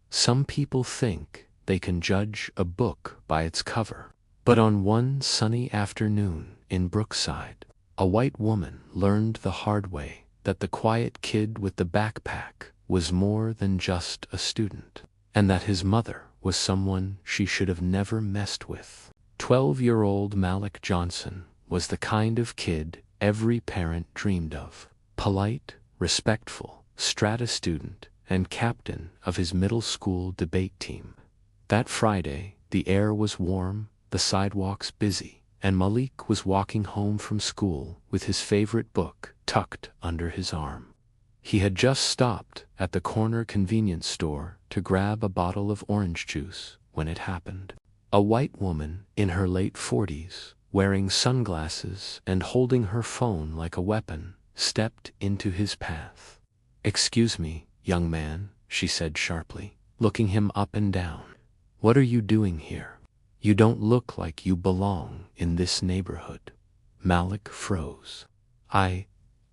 Some people think they can judge a book by its cover. But on one sunny afternoon in Brookside, a white woman learned the hard way that the quiet kid with the backpack was more than just a student, and that his mother was someone she should have never messed with. 12-year-old Malik Johnson was the kind of kid every parent dreamed of. Polite, respectful, strata student, and captain of his middle school debate team. That Friday, the air was warm, the sidewalks busy, and Malik was walking home from school with his favorite book tucked under his arm. He had just stopped at the corner convenience store to grab a bottle of orange juice when it happened. A white woman in her late 40s, wearing sunglasses and holding her phone like a weapon, stepped into his path. "Excuse me, young man," she said sharply, looking him up and down. "What are you doing here? You don't look like you belong in this neighborhood." Malik froze. I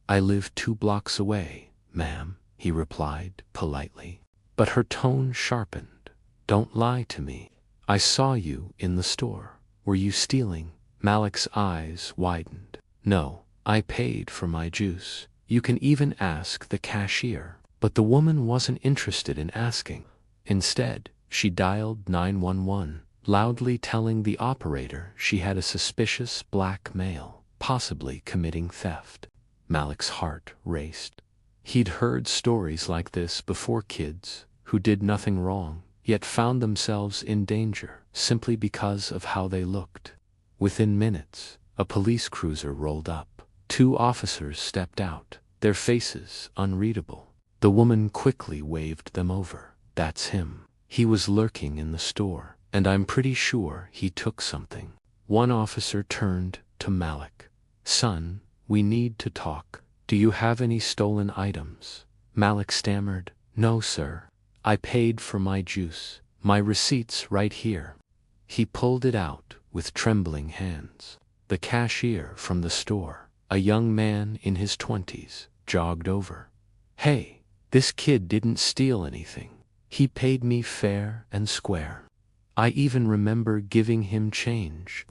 live 2 blocks away, ma'am," he replied politely. But her tone sharpened. "Don't lie to me. I saw you in the store. Were you stealing?" Malik's eyes widened. "No, I paid for my juice. You can even ask the cashier." But the woman wasn't interested in asking. Instead, she dialed 911. Loudly telling the operator she had a suspicious black male, possibly committing theft. Malik's heart raced. He'd heard stories like this before, kids who did nothing wrong, yet found themselves in danger simply because of how they looked. Within minutes, a police cruiser rolled up. 2 officers stepped out, their faces unreadable. The woman quickly waved them over. "That's him. He was lurking in the store, and I'm pretty sure he took something." One officer turned to Malik. "Son, we need to talk. Do you have any stolen items?" Malik stammered, "No, sir. I paid for my juice. My receipt's right here." He pulled it out with trembling hands. The cashier from the store, a young man in his 20s, jogged over. "Hey, this kid didn't steal anything. He paid me fair and square. I even remember giving him change."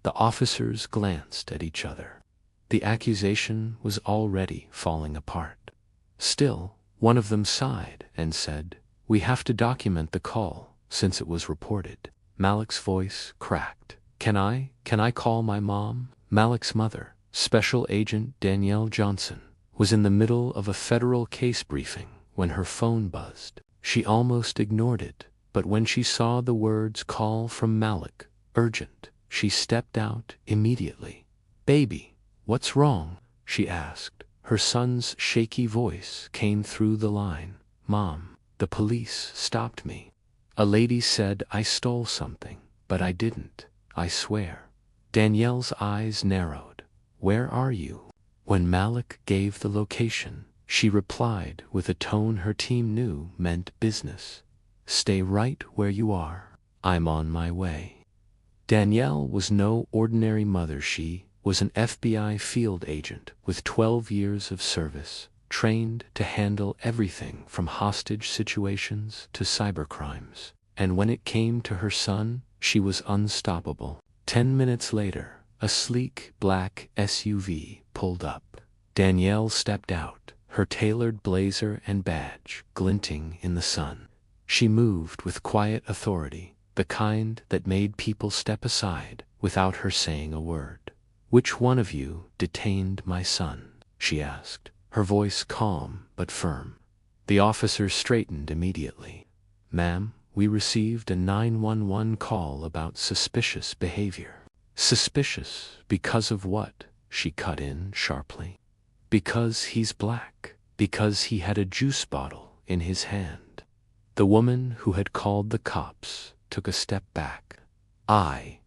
The officers glanced at each other. The accusation was already falling apart. Still, one of them sighed and said, "We have to document the call since it was reported." Malik's voice cracked. Can I call my mom?" Malik's mother, Special Agent Danielle Johnson, was in the middle of a federal case briefing when her phone buzzed. She almost ignored it, but when she saw the words "call from Malik, urgent," she stepped out immediately. "Baby, what's wrong?" she asked. Her son's shaky voice came through the line. "Mom, the police stopped me. A lady said I stole something, but I didn't, I swear." Danielle's eyes narrowed. "Where are you?" When Malik gave the location, she replied with a tone her team knew meant business. "Stay right where you are. I'm on my way." Danielle was no ordinary mother. She was an FBI field agent with 12 years of service, trained to handle everything from hostage situations to cybercrimes. And when it came to her son, she was unstoppable. 10 minutes later, a sleek black SUV pulled up. Danielle stepped out, her tailored blazer and badge glinting in the sun. She moved with quiet authority, the kind that made people step aside without her saying a word. "Which one of you detained my son?" she asked, her voice calm but firm. The officer straightened immediately. "Ma'am, we received a 911 call about suspicious behavior." "Suspicious because of what?" she cut in sharply. "Because he's black. Because he had a juice bottle in his hand." The woman who had called the cops took a step back. I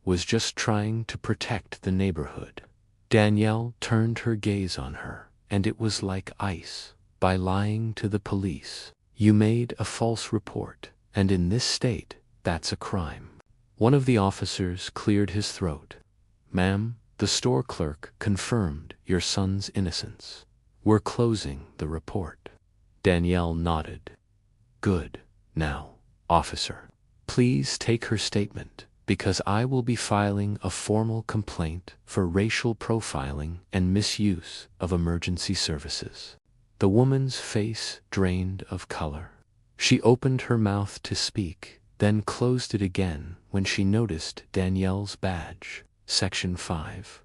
was just trying to protect the neighborhood." Danielle turned her gaze on her, and it was like ice. "By lying to the police, you made a false report, and in this state, that's a crime." One of the officers cleared his throat. "Ma'am, the store clerk confirmed your son's innocence. We're closing the report." Danielle nodded. Good. Now, officer, please take her statement, because I will be filing a formal complaint for racial profiling and misuse of emergency services. The woman's face drained of color. She opened her mouth to speak, then closed it again when she noticed Danielle's badge. Section 5.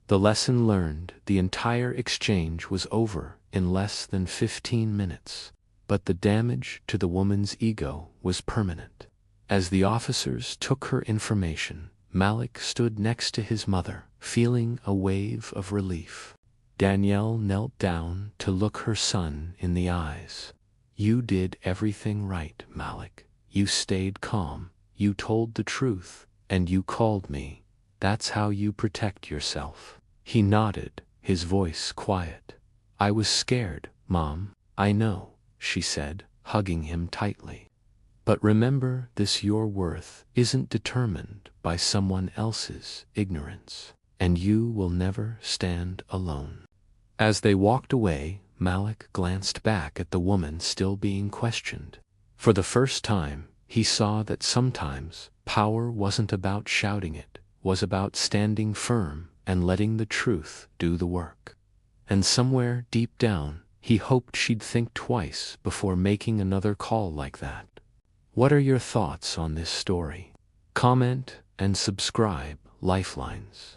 The lesson learned. The entire exchange was over in less than 15 minutes, but the damage to the woman's ego was permanent. As the officers took her information, Malik stood next to his mother, feeling a wave of relief. Danielle knelt down to look her son in the eyes. You did everything right, Malik. You stayed calm, you told the truth, and you called me. That's how you protect yourself. He nodded, his voice quiet. I was scared, Mom. I know, she said, hugging him tightly. But remember this: your worth isn't determined by someone else's ignorance, and you will never stand alone. As they walked away, Malik glanced back at the woman still being questioned. For the first time, he saw that sometimes power wasn't about shouting, it was about standing firm and letting the truth do the work. And somewhere deep down, he hoped she'd think twice before making another call like that. What are your thoughts on this story? Comment and subscribe. Lifelines.